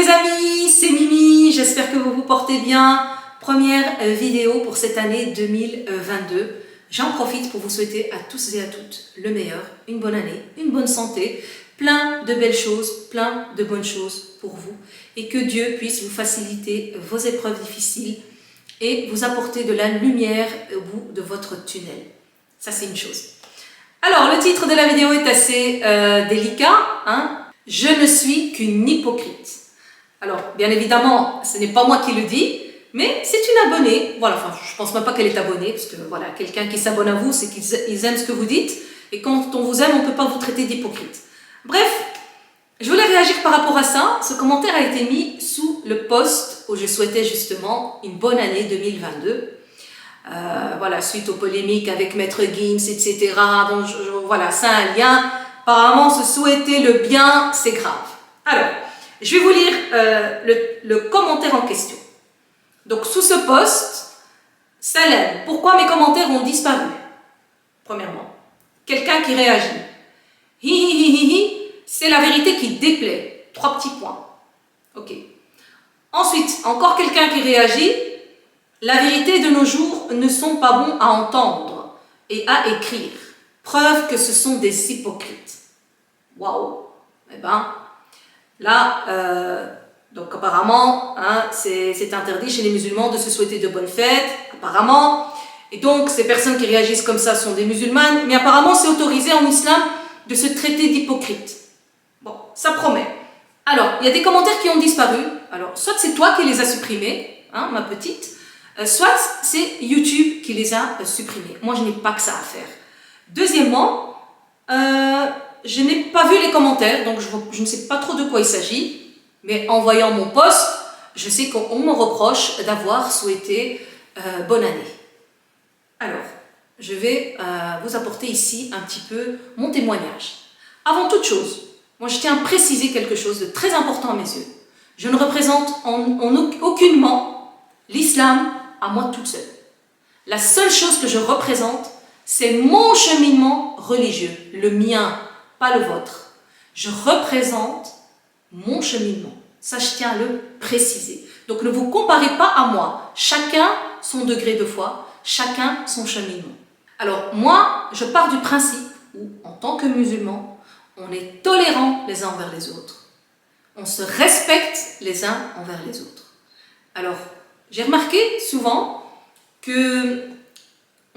les amis, c'est Mimi, j'espère que vous vous portez bien. Première vidéo pour cette année 2022. J'en profite pour vous souhaiter à tous et à toutes le meilleur, une bonne année, une bonne santé, plein de belles choses, plein de bonnes choses pour vous et que Dieu puisse vous faciliter vos épreuves difficiles et vous apporter de la lumière au bout de votre tunnel. Ça, c'est une chose. Alors, le titre de la vidéo est assez délicat, hein. Je ne suis qu'une hypocrite. Alors, bien évidemment, ce n'est pas moi qui le dis, mais c'est une abonnée. Voilà, enfin, je pense même pas qu'elle est abonnée, parce que voilà, quelqu'un qui s'abonne à vous, c'est qu'ils aiment ce que vous dites, et quand on vous aime, on ne peut pas vous traiter d'hypocrite. Bref, je voulais réagir par rapport à ça. Ce commentaire a été mis sous le post où je souhaitais justement une bonne année 2022. Voilà, suite aux polémiques avec Maître Gims, etc. Donc, voilà, c'est un lien. Apparemment, se souhaiter le bien, c'est grave. Alors, je vais vous lire le commentaire en question. Donc, sous ce post, Salem, pourquoi mes commentaires ont disparu? Premièrement, quelqu'un qui réagit. Hi hi hi hi hi, c'est la vérité qui déplaît. 3 petits points. Ok. Ensuite, encore quelqu'un qui réagit. La vérité de nos jours ne sont pas bons à entendre et à écrire. Preuve que ce sont des hypocrites. Waouh! Eh ben, là, donc apparemment, hein, c'est interdit chez les musulmans de se souhaiter de bonnes fêtes, apparemment. Et donc, ces personnes qui réagissent comme ça sont des musulmanes, mais apparemment, c'est autorisé en islam de se traiter d'hypocrite. Bon, ça promet. Alors, il y a des commentaires qui ont disparu. Alors, soit c'est toi qui les as supprimés, hein, ma petite, soit c'est YouTube qui les a supprimés. Moi, je n'ai pas que ça à faire. Deuxièmement, je n'ai pas vu les commentaires, donc je ne sais pas trop de quoi il s'agit, mais en voyant mon post, je sais qu'on me reproche d'avoir souhaité bonne année. Alors, je vais vous apporter ici un petit peu mon témoignage. Avant toute chose, moi je tiens à préciser quelque chose de très important à mes yeux. Je ne représente aucunement l'islam à moi toute seule. La seule chose que je représente, c'est mon cheminement religieux, le mien, pas le vôtre. Je représente mon cheminement. Ça, je tiens à le préciser. Donc, ne vous comparez pas à moi. Chacun son degré de foi, chacun son cheminement. Alors, moi, je pars du principe où, en tant que musulman, on est tolérant les uns envers les autres. On se respecte les uns envers les autres. Alors, j'ai remarqué souvent que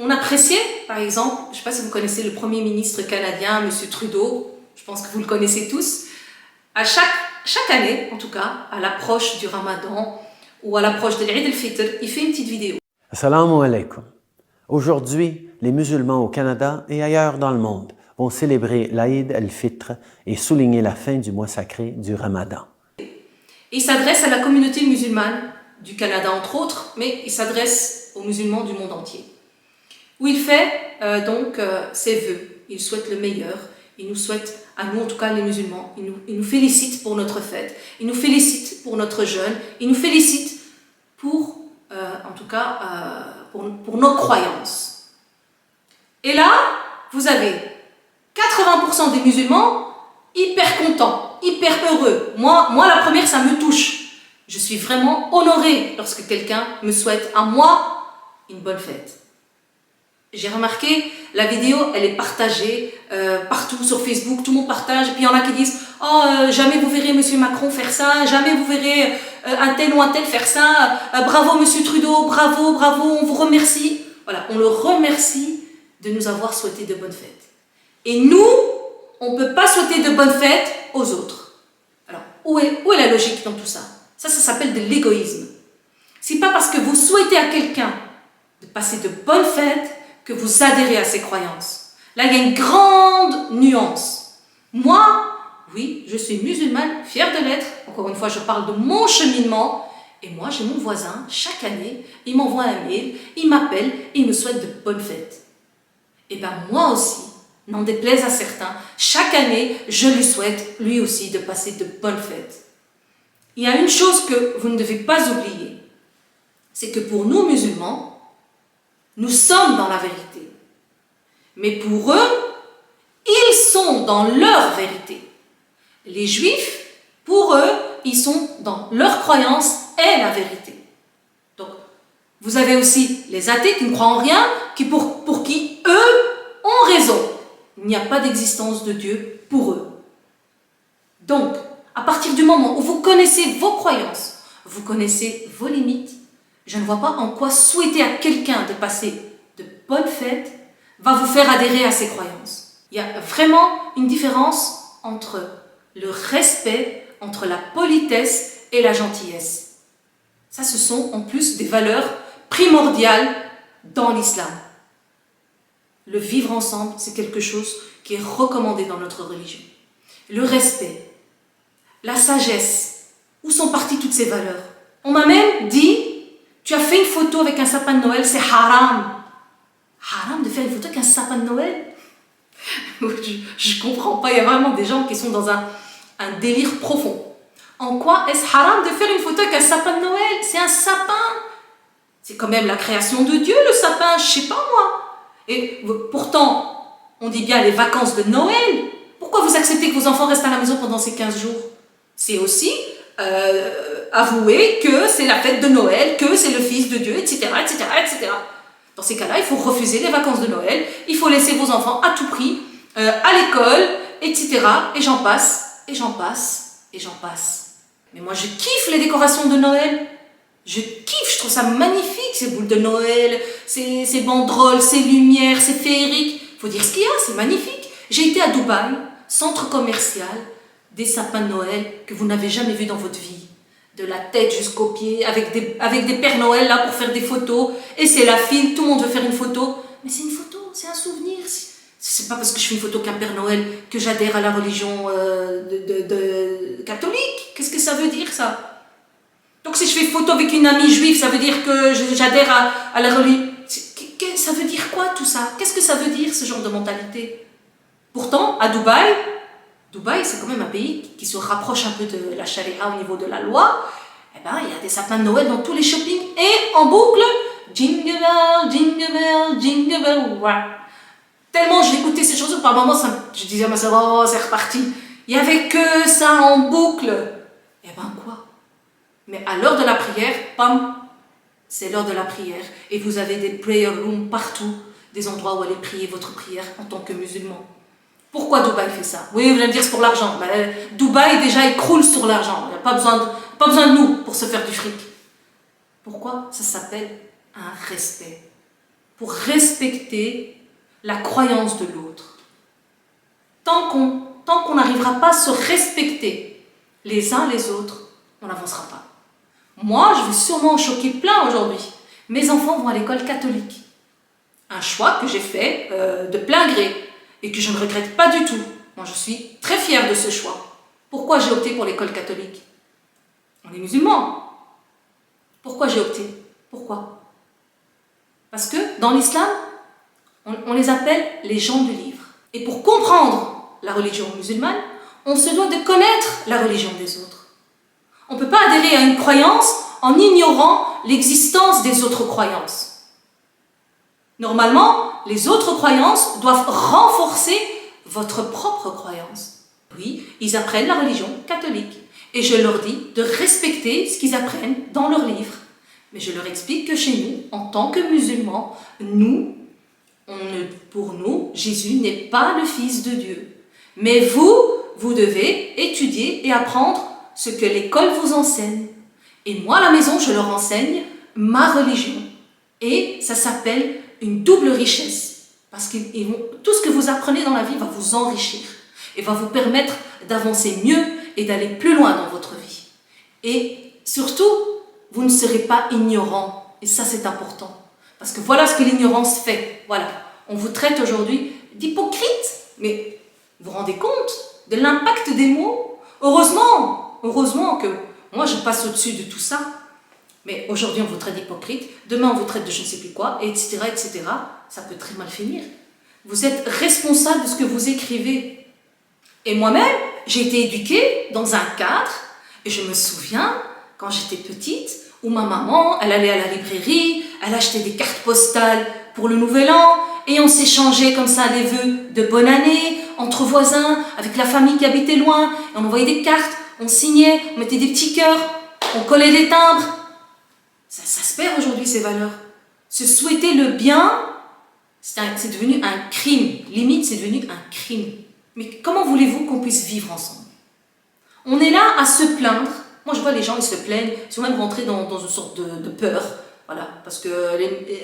on appréciait, par exemple, je ne sais pas si vous connaissez le Premier ministre canadien, M. Trudeau, je pense que vous le connaissez tous, à chaque année, en tout cas, à l'approche du Ramadan ou à l'approche de l'Eid al-Fitr, il fait une petite vidéo. Assalamu alaikum. Aujourd'hui, les musulmans au Canada et ailleurs dans le monde vont célébrer l'Eid al-Fitr et souligner la fin du mois sacré du Ramadan. Il s'adresse à la communauté musulmane du Canada, entre autres, mais il s'adresse aux musulmans du monde entier. Où il fait ses vœux, il souhaite le meilleur, il nous souhaite, à nous en tout cas les musulmans, il nous félicite pour notre fête, il nous félicite pour notre jeûne, il nous félicite pour, pour nos croyances. Et là, vous avez 80% des musulmans hyper contents, hyper heureux. Moi, la première, ça me touche. Je suis vraiment honorée lorsque quelqu'un me souhaite à moi une bonne fête. J'ai remarqué, la vidéo, elle est partagée partout sur Facebook, tout le monde partage, et puis il y en a qui disent « Oh, jamais vous verrez M. Macron faire ça, jamais vous verrez un tel ou un tel faire ça, bravo M. Trudeau, bravo, bravo, on vous remercie. » Voilà, on le remercie de nous avoir souhaité de bonnes fêtes. Et nous, on ne peut pas souhaiter de bonnes fêtes aux autres. Alors, où est la logique dans tout ça? Ça s'appelle de l'égoïsme. C'est pas parce que vous souhaitez à quelqu'un de passer de bonnes fêtes que vous adhérez à ses croyances. Là, il y a une grande nuance. Moi, oui, je suis musulmane, fière de l'être. Encore une fois, je parle de mon cheminement. Et moi, j'ai mon voisin, chaque année, il m'envoie un mail, il m'appelle, il me souhaite de bonnes fêtes. Et bien, moi aussi, n'en déplaise à certains, chaque année, je lui souhaite, lui aussi, de passer de bonnes fêtes. Il y a une chose que vous ne devez pas oublier, c'est que pour nous, musulmans, nous sommes dans la vérité. Mais pour eux, ils sont dans leur vérité. Les juifs, pour eux, ils sont dans leur croyance est la vérité. Donc, vous avez aussi les athées qui ne croient en rien, pour qui, eux, ont raison. Il n'y a pas d'existence de Dieu pour eux. Donc, à partir du moment où vous connaissez vos croyances, vous connaissez vos limites, je ne vois pas en quoi souhaiter à quelqu'un de passer de bonnes fêtes va vous faire adhérer à ses croyances. Il y a vraiment une différence entre le respect, entre la politesse et la gentillesse. Ça, ce sont en plus des valeurs primordiales dans l'islam. Le vivre ensemble, c'est quelque chose qui est recommandé dans notre religion. Le respect, la sagesse, où sont parties toutes ces valeurs? On m'a même dit, tu as fait une photo avec un sapin de Noël, c'est haram. Haram de faire une photo avec un sapin de Noël? Je ne comprends pas, il y a vraiment des gens qui sont dans un délire profond. En quoi est-ce haram de faire une photo avec un sapin de Noël? C'est un sapin. C'est quand même la création de Dieu, le sapin, je sais pas moi. Et pourtant, on dit bien les vacances de Noël. Pourquoi vous acceptez que vos enfants restent à la maison pendant ces 15 jours? C'est aussi avouer que c'est la fête de Noël, que c'est le Fils de Dieu, etc., etc., etc. Dans ces cas-là, il faut refuser les vacances de Noël, il faut laisser vos enfants à tout prix, à l'école, etc. Et j'en passe, et j'en passe, et j'en passe. Mais moi, je kiffe les décorations de Noël. Je kiffe, je trouve ça magnifique, ces boules de Noël, ces banderoles, ces lumières, ces féeriques. Il faut dire ce qu'il y a, c'est magnifique. J'ai été à Dubaï, centre commercial, des sapins de Noël que vous n'avez jamais vus dans votre vie. De la tête jusqu'aux pieds, avec des Pères Noël là pour faire des photos. Et c'est la file, tout le monde veut faire une photo. Mais c'est une photo, c'est un souvenir. C'est pas parce que je fais une photo qu'un Père Noël que j'adhère à la religion catholique. Qu'est-ce que ça veut dire, ça? Donc si je fais une photo avec une amie juive, ça veut dire que j'adhère à la religion. Ça veut dire quoi tout ça? Qu'est-ce que ça veut dire, ce genre de mentalité? Pourtant, à Dubaï, c'est quand même un pays qui se rapproche un peu de la charia au niveau de la loi. Eh ben, il y a des sapins de Noël dans tous les shoppings et en boucle, jingle bell, jingle bell, jingle bell, ouais. Tellement je l'écoutais ces choses, par moments, je disais à ma soeur, oh, c'est reparti. Il n'y avait que ça en boucle. Eh ben quoi? Mais à l'heure de la prière, pam, c'est l'heure de la prière. Et vous avez des prayer rooms partout, des endroits où aller prier votre prière en tant que musulman. Pourquoi Dubaï fait ça? Oui, vous allez me dire c'est pour l'argent. Ben, Dubaï déjà il croule sur l'argent. Il n'y a pas besoin de nous pour se faire du fric. Pourquoi? Ça s'appelle un respect. Pour respecter la croyance de l'autre. Tant qu'on n'arrivera pas à se respecter les uns les autres, on n'avancera pas. Moi, je vais sûrement en choquer plein aujourd'hui. Mes enfants vont à l'école catholique. Un choix que j'ai fait de plein gré. Et que je ne regrette pas du tout. Moi, je suis très fière de ce choix. Pourquoi j'ai opté pour l'école catholique? On est musulmans. Pourquoi j'ai opté? Pourquoi? Parce que dans l'islam, on les appelle les gens du livre. Et pour comprendre la religion musulmane, on se doit de connaître la religion des autres. On ne peut pas adhérer à une croyance en ignorant l'existence des autres croyances. Normalement, les autres croyances doivent renforcer votre propre croyance. Oui, ils apprennent la religion catholique. Et je leur dis de respecter ce qu'ils apprennent dans leurs livres. Mais je leur explique que chez nous, en tant que musulmans, pour nous, Jésus n'est pas le Fils de Dieu. Mais vous devez étudier et apprendre ce que l'école vous enseigne. Et moi, à la maison, je leur enseigne ma religion. Et ça s'appelle une double richesse, parce que tout ce que vous apprenez dans la vie va vous enrichir et va vous permettre d'avancer mieux et d'aller plus loin dans votre vie. Et surtout, vous ne serez pas ignorant, et ça c'est important, parce que voilà ce que l'ignorance fait. Voilà, on vous traite aujourd'hui d'hypocrite, mais vous vous rendez compte de l'impact des mots? Heureusement que moi je passe au-dessus de tout ça. Mais aujourd'hui, on vous traite d'hypocrite, demain, on vous traite de je ne sais plus quoi, etc., etc. Ça peut très mal finir. Vous êtes responsable de ce que vous écrivez. Et moi-même, j'ai été éduquée dans un cadre, et je me souviens, quand j'étais petite, où ma maman, elle allait à la librairie, elle achetait des cartes postales pour le Nouvel An, et on s'échangeait comme ça des vœux de bonne année, entre voisins, avec la famille qui habitait loin, et on envoyait des cartes. on signait, on mettait des petits cœurs, on collait des timbres. Ça se perd aujourd'hui, ces valeurs. Se souhaiter le bien, c'est devenu un crime. Limite, c'est devenu un crime. Mais comment voulez-vous qu'on puisse vivre ensemble? On est là à se plaindre. Moi, je vois les gens, ils se plaignent. Ils sont même rentrés dans une sorte de peur. Voilà, parce que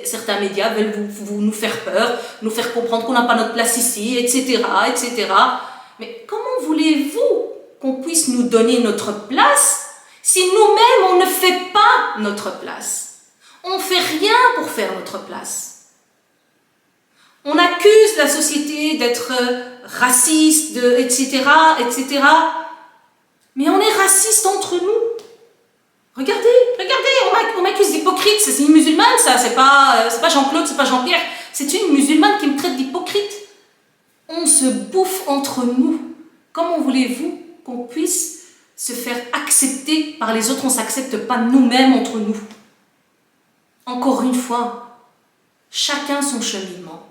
certains médias veulent nous faire peur, nous faire comprendre qu'on n'a pas notre place ici, etc., etc. Mais comment voulez-vous qu'on puisse nous donner notre place si nous-mêmes, on ne fait pas notre place? On ne fait rien pour faire notre place. On accuse la société d'être raciste, etc., etc. Mais on est raciste entre nous. Regardez, on m'accuse d'hypocrite. C'est une musulmane, ça. C'est pas Jean-Claude, c'est pas Jean-Pierre. C'est une musulmane qui me traite d'hypocrite. On se bouffe entre nous. Comment voulez-vous qu'on puisse se faire accepter par les autres? On ne s'accepte pas nous-mêmes entre nous. Encore une fois, chacun son cheminement.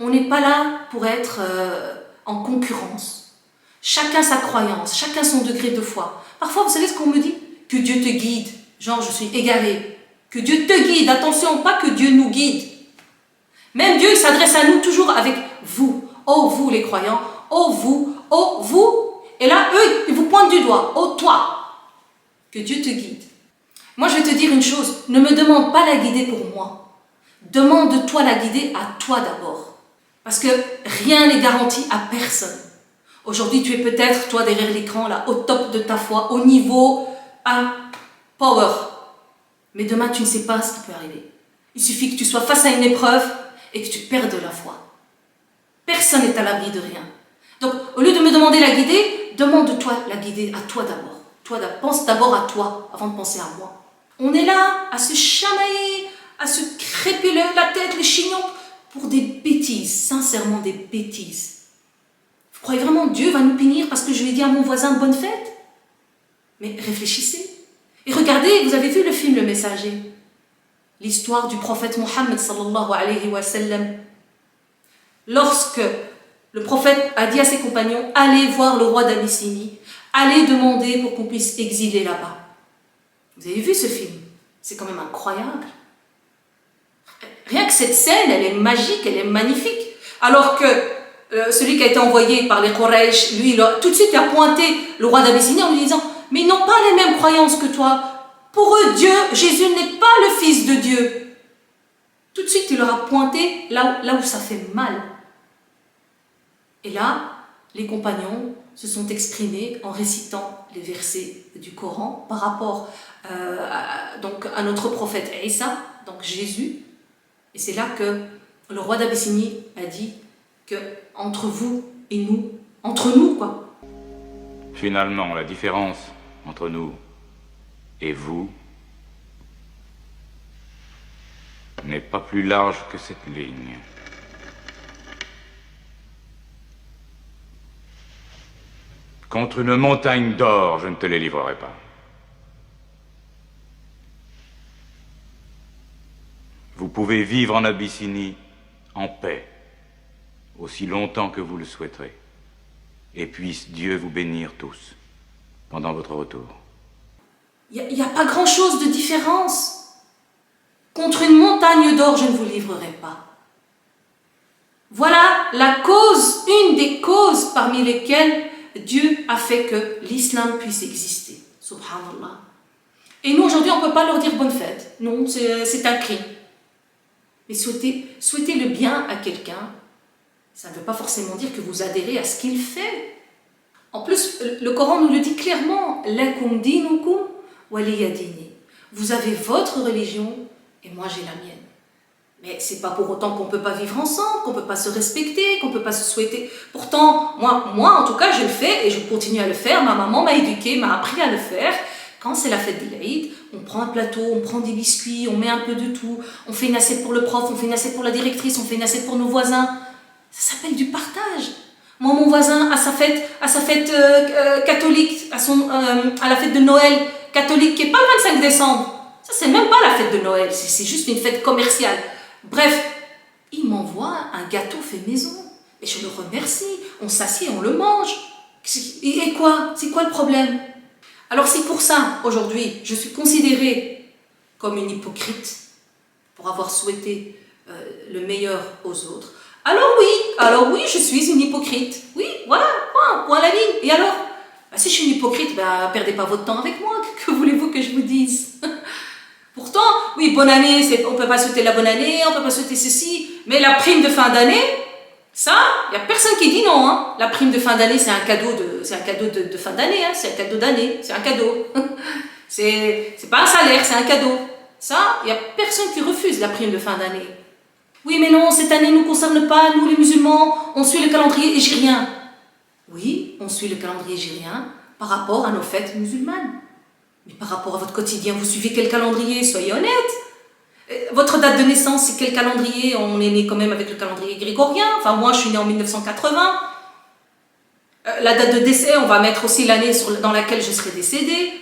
On n'est pas là pour être en concurrence. Chacun sa croyance, chacun son degré de foi. Parfois, vous savez ce qu'on me dit? Que Dieu te guide. Genre, je suis égarée. Que Dieu te guide. Attention, pas que Dieu nous guide. Même Dieu, il s'adresse à nous toujours avec vous. Oh, vous les croyants. Oh, vous. Oh, vous. Et là, eux, ils vous pointent du doigt. Oh, toi. Que Dieu te guide. Moi, je vais te dire une chose. Ne me demande pas la guider pour moi. Demande-toi la guider à toi d'abord. Parce que rien n'est garanti à personne. Aujourd'hui, tu es peut-être, toi, derrière l'écran, là, au top de ta foi, au niveau power. Mais demain, tu ne sais pas ce qui peut arriver. Il suffit que tu sois face à une épreuve et que tu perdes la foi. Personne n'est à l'abri de rien. Donc, au lieu de me demander la guider, demande-toi la guider à toi d'abord. Pense d'abord à toi avant de penser à moi. On est là à se chamailler, à se crêper la tête, les chignons, pour des bêtises, sincèrement des bêtises. Vous croyez vraiment que Dieu va nous punir parce que je lui ai dit à mon voisin bonne fête? Mais réfléchissez. Et regardez, vous avez vu le film Le Messager? L'histoire du prophète Mohammed sallallahu alayhi wa sallam. Lorsque le prophète a dit à ses compagnons, allez voir le roi d'Abyssinie, allez demander pour qu'on puisse exiler là-bas. Vous avez vu ce film? C'est quand même incroyable. Rien que cette scène, elle est magique, elle est magnifique. Alors que celui qui a été envoyé par les Quraysh, lui, tout de suite, il a pointé le roi d'Abyssinie en lui disant « Mais ils n'ont pas les mêmes croyances que toi. Pour eux, Dieu, Jésus n'est pas le fils de Dieu. » Tout de suite, il leur a pointé là où ça fait mal. Et là, les compagnons se sont exprimés en récitant les versets du Coran par rapport à notre prophète Isa, donc Jésus. Et c'est là que le roi d'Abyssinie a dit que entre vous et nous, entre nous quoi. Finalement, la différence entre nous et vous n'est pas plus large que cette ligne. Contre une montagne d'or, je ne te les livrerai pas. Vous pouvez vivre en Abyssinie en paix, aussi longtemps que vous le souhaiterez. Et puisse Dieu vous bénir tous pendant votre retour. Il n'y a pas grand-chose de différence. Contre une montagne d'or, je ne vous livrerai pas. Voilà la cause, une des causes parmi lesquelles Dieu a fait que l'islam puisse exister. Subhanallah. Et nous, aujourd'hui, on ne peut pas leur dire bonne fête. Non, c'est un crime. Mais souhaiter le bien à quelqu'un, ça ne veut pas forcément dire que vous adhérez à ce qu'il fait. En plus, le Coran nous le dit clairement. Lakum dinukum waliya dini. Vous avez votre religion et moi j'ai la mienne. Mais c'est pas pour autant qu'on ne peut pas vivre ensemble, qu'on ne peut pas se respecter, qu'on ne peut pas se souhaiter. Pourtant, moi en tout cas, je le fais et je continue à le faire. Ma maman m'a éduquée, m'a appris à le faire. Quand c'est la fête de l'Aïd, on prend un plateau, on prend des biscuits, on met un peu de tout. On fait une assiette pour le prof, on fait une assiette pour la directrice, on fait une assiette pour nos voisins. Ça s'appelle du partage. Moi, mon voisin, à sa fête catholique, à la fête de Noël catholique, qui n'est pas le 25 décembre. Ça, c'est même pas la fête de Noël, c'est juste une fête commerciale. Bref, il m'envoie un gâteau fait maison. Et je le remercie. On s'assied, on le mange. Et quoi? C'est quoi le problème? Alors si pour ça, aujourd'hui, je suis considérée comme une hypocrite, pour avoir souhaité le meilleur aux autres, alors oui, je suis une hypocrite. Oui, voilà, point à la ligne. Et alors, si je suis une hypocrite, perdez pas votre temps avec moi, que voulez-vous que je vous dise? Pourtant, oui, bonne année, on ne peut pas souhaiter la bonne année, on ne peut pas souhaiter ceci, mais la prime de fin d'année, ça, il n'y a personne qui dit non. Hein. La prime de fin d'année, c'est un cadeau de fin d'année, hein. C'est un cadeau d'année, c'est un cadeau. C'est pas un salaire, c'est un cadeau. Ça, il n'y a personne qui refuse la prime de fin d'année. Oui, mais non, cette année ne nous concerne pas, nous les musulmans, on suit le calendrier égyrien. Oui, on suit le calendrier égyrien par rapport à nos fêtes musulmanes. Mais par rapport à votre quotidien, vous suivez quel calendrier? Soyez honnête. Votre date de naissance, c'est quel calendrier? On est né quand même avec le calendrier grégorien. Enfin, moi, je suis née en 1980. La date de décès, on va mettre aussi l'année dans laquelle je serai décédée.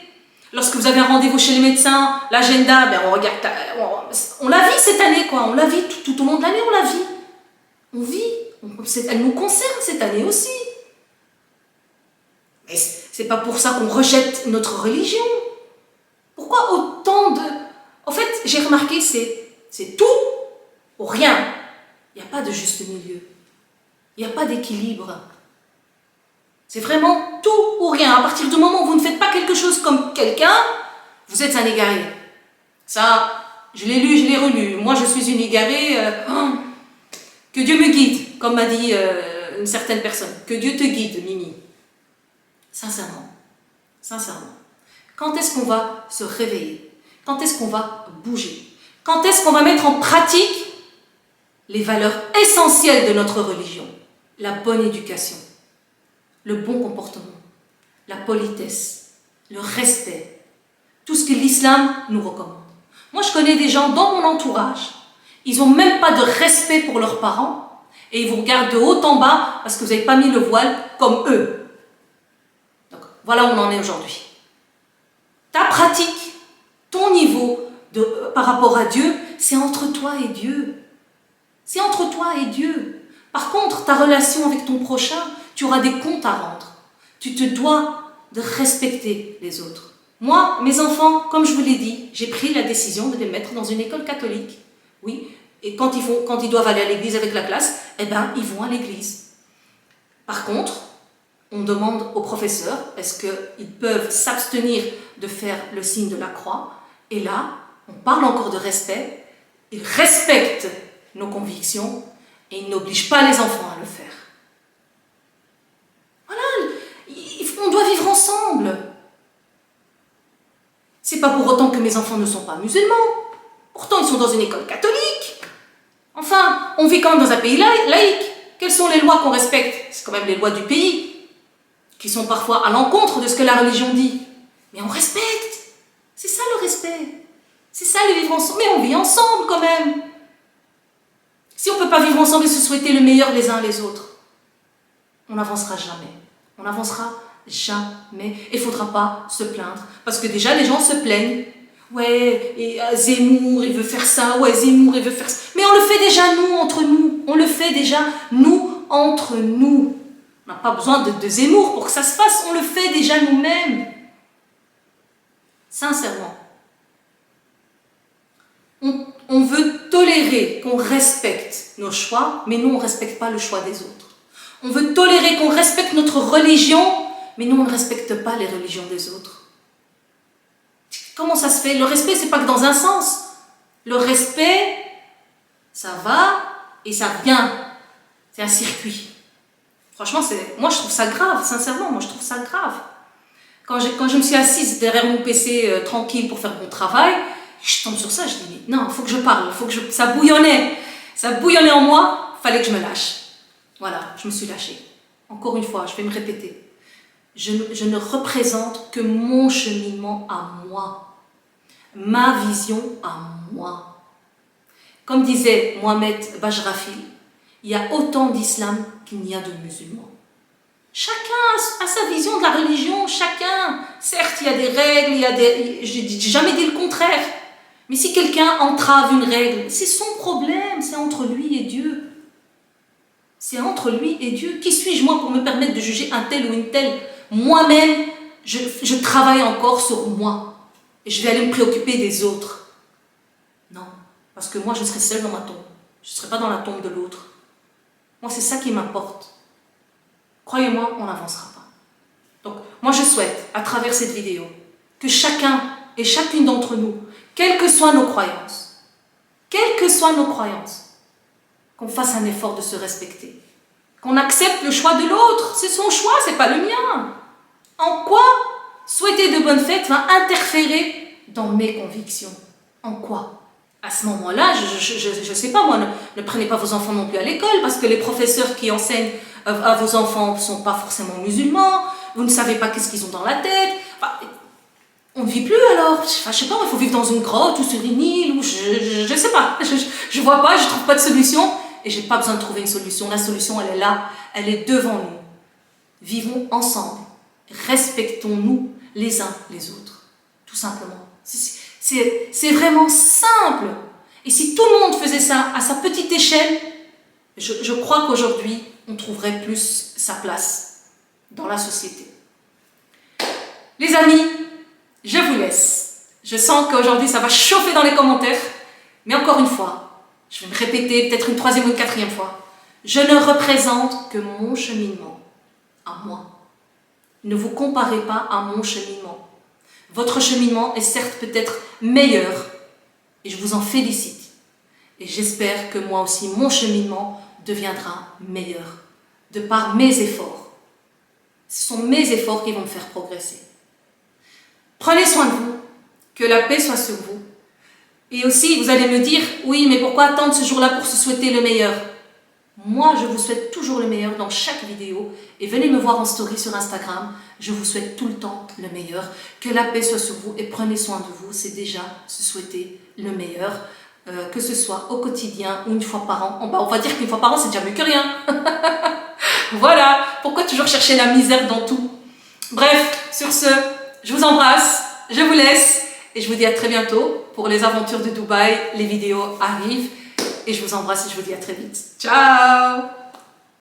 Lorsque vous avez un rendez-vous chez le médecin, l'agenda, on regarde, on la vit cette année, quoi. On la vit tout au long de l'année, on la vit. On vit. Elle nous concerne cette année aussi. Mais c'est pas pour ça qu'on rejette notre religion. Pourquoi autant de... En fait, j'ai remarqué, c'est tout ou rien. Il n'y a pas de juste milieu. Il n'y a pas d'équilibre. C'est vraiment tout ou rien. À partir du moment où vous ne faites pas quelque chose comme quelqu'un, vous êtes un égaré. Ça, je l'ai lu, je l'ai relu. Moi, je suis une égarée. Que Dieu me guide, comme m'a dit une certaine personne. Que Dieu te guide, Mimi. Sincèrement. Quand est-ce qu'on va se réveiller? Quand est-ce qu'on va bouger? Quand est-ce qu'on va mettre en pratique les valeurs essentielles de notre religion? La bonne éducation, le bon comportement, la politesse, le respect, tout ce que l'islam nous recommande. Moi, je connais des gens dans mon entourage, ils n'ont même pas de respect pour leurs parents et ils vous regardent de haut en bas parce que vous n'avez pas mis le voile comme eux. Donc, voilà où on en est aujourd'hui. Ta pratique, ton niveau par rapport à Dieu, c'est entre toi et Dieu. C'est entre toi et Dieu. Par contre, ta relation avec ton prochain, tu auras des comptes à rendre. Tu te dois de respecter les autres. Moi, mes enfants, comme je vous l'ai dit, j'ai pris la décision de les mettre dans une école catholique. Oui, et quand ils doivent aller à l'église avec la classe, ils vont à l'église. Par contre, on demande aux professeurs, est-ce qu'ils peuvent s'abstenir de faire le signe de la croix? Et là, on parle encore de respect. Ils respectent nos convictions et ils n'obligent pas les enfants à le faire. Voilà, on doit vivre ensemble. C'est pas pour autant que mes enfants ne sont pas musulmans. Pourtant, ils sont dans une école catholique. Enfin, on vit quand même dans un pays laïque. Quelles sont les lois qu'on respecte? C'est quand même les lois du pays, qui sont parfois à l'encontre de ce que la religion dit. Mais on respecte. C'est ça le respect. C'est ça le vivre ensemble. Mais on vit ensemble quand même. Si on ne peut pas vivre ensemble et se souhaiter le meilleur les uns les autres, on n'avancera jamais. On n'avancera jamais. Et il ne faudra pas se plaindre. Parce que déjà, les gens se plaignent. Ouais, et Zemmour, il veut faire ça. Ouais, Zemmour, il veut faire ça. Mais on le fait déjà, nous, entre nous. On le fait déjà, nous, entre nous. On n'a pas besoin de Zemmour pour que ça se fasse. On le fait déjà nous-mêmes. Sincèrement. On veut tolérer qu'on respecte nos choix, mais nous, on ne respecte pas le choix des autres. On veut tolérer qu'on respecte notre religion, mais nous, on ne respecte pas les religions des autres. Comment ça se fait? Le respect, ce n'est pas que dans un sens. Le respect, ça va et ça vient. C'est un circuit. Franchement, moi, je trouve ça grave, sincèrement, moi, je trouve ça grave. Quand je me suis assise derrière mon PC tranquille pour faire mon travail, je tombe sur ça, je dis, non, il faut que je parle, ça bouillonnait en moi, il fallait que je me lâche. Voilà, je me suis lâchée. Encore une fois, je vais me répéter. Je ne représente que mon cheminement à moi, ma vision à moi. Comme disait Mohamed Bajrafil, il y a autant d'islam qu'il n'y a de musulmans. Chacun a sa vision de la religion, chacun. Certes, il y a des règles, je n'ai jamais dit le contraire. Mais si quelqu'un entrave une règle, c'est son problème, c'est entre lui et Dieu. C'est entre lui et Dieu. Qui suis-je moi pour me permettre de juger un tel ou une telle? Moi-même, je travaille encore sur moi et je vais aller me préoccuper des autres. Non, parce que moi, je serai seule dans ma tombe. Je ne serai pas dans la tombe de l'autre. Moi, c'est ça qui m'importe. Croyez-moi, on n'avancera pas. Donc, moi, je souhaite, à travers cette vidéo, que chacun et chacune d'entre nous, quelles que soient nos croyances, qu'on fasse un effort de se respecter. Qu'on accepte le choix de l'autre. C'est son choix, c'est pas le mien. En quoi souhaiter de bonnes fêtes va interférer dans mes convictions? En quoi? À ce moment-là, je sais pas moi, ne prenez pas vos enfants non plus à l'école parce que les professeurs qui enseignent à vos enfants ne sont pas forcément musulmans, vous ne savez pas qu'est-ce qu'ils ont dans la tête. Enfin, on ne vit plus alors. Enfin, je sais pas, il faut vivre dans une grotte ou sur une île ou je sais pas. Je vois pas, je trouve pas de solution et j'ai pas besoin de trouver une solution. La solution, elle est là, elle est devant nous. Vivons ensemble, respectons-nous les uns les autres, tout simplement. C'est vraiment simple. Et si tout le monde faisait ça à sa petite échelle, je crois qu'aujourd'hui, on trouverait plus sa place dans la société. Les amis, je vous laisse. Je sens qu'aujourd'hui, ça va chauffer dans les commentaires. Mais encore une fois, je vais me répéter peut-être une troisième ou une quatrième fois. Je ne représente que mon cheminement à moi. Ne vous comparez pas à mon cheminement. Votre cheminement est certes peut-être meilleur et je vous en félicite. Et j'espère que moi aussi, mon cheminement deviendra meilleur de par mes efforts. Ce sont mes efforts qui vont me faire progresser. Prenez soin de vous, que la paix soit sur vous. Et aussi, vous allez me dire, oui, mais pourquoi attendre ce jour-là pour se souhaiter le meilleur? Moi, je vous souhaite toujours le meilleur dans chaque vidéo et venez me voir en story sur Instagram. Je vous souhaite tout le temps le meilleur. Que la paix soit sur vous et prenez soin de vous. C'est déjà se souhaiter le meilleur, que ce soit au quotidien ou une fois par an. On va dire qu'une fois par an, c'est déjà mieux que rien. Voilà, pourquoi toujours chercher la misère dans tout? Bref, sur ce, je vous embrasse, je vous laisse et je vous dis à très bientôt pour les aventures de Dubaï. Les vidéos arrivent. Et je vous embrasse et je vous dis à très vite. Ciao!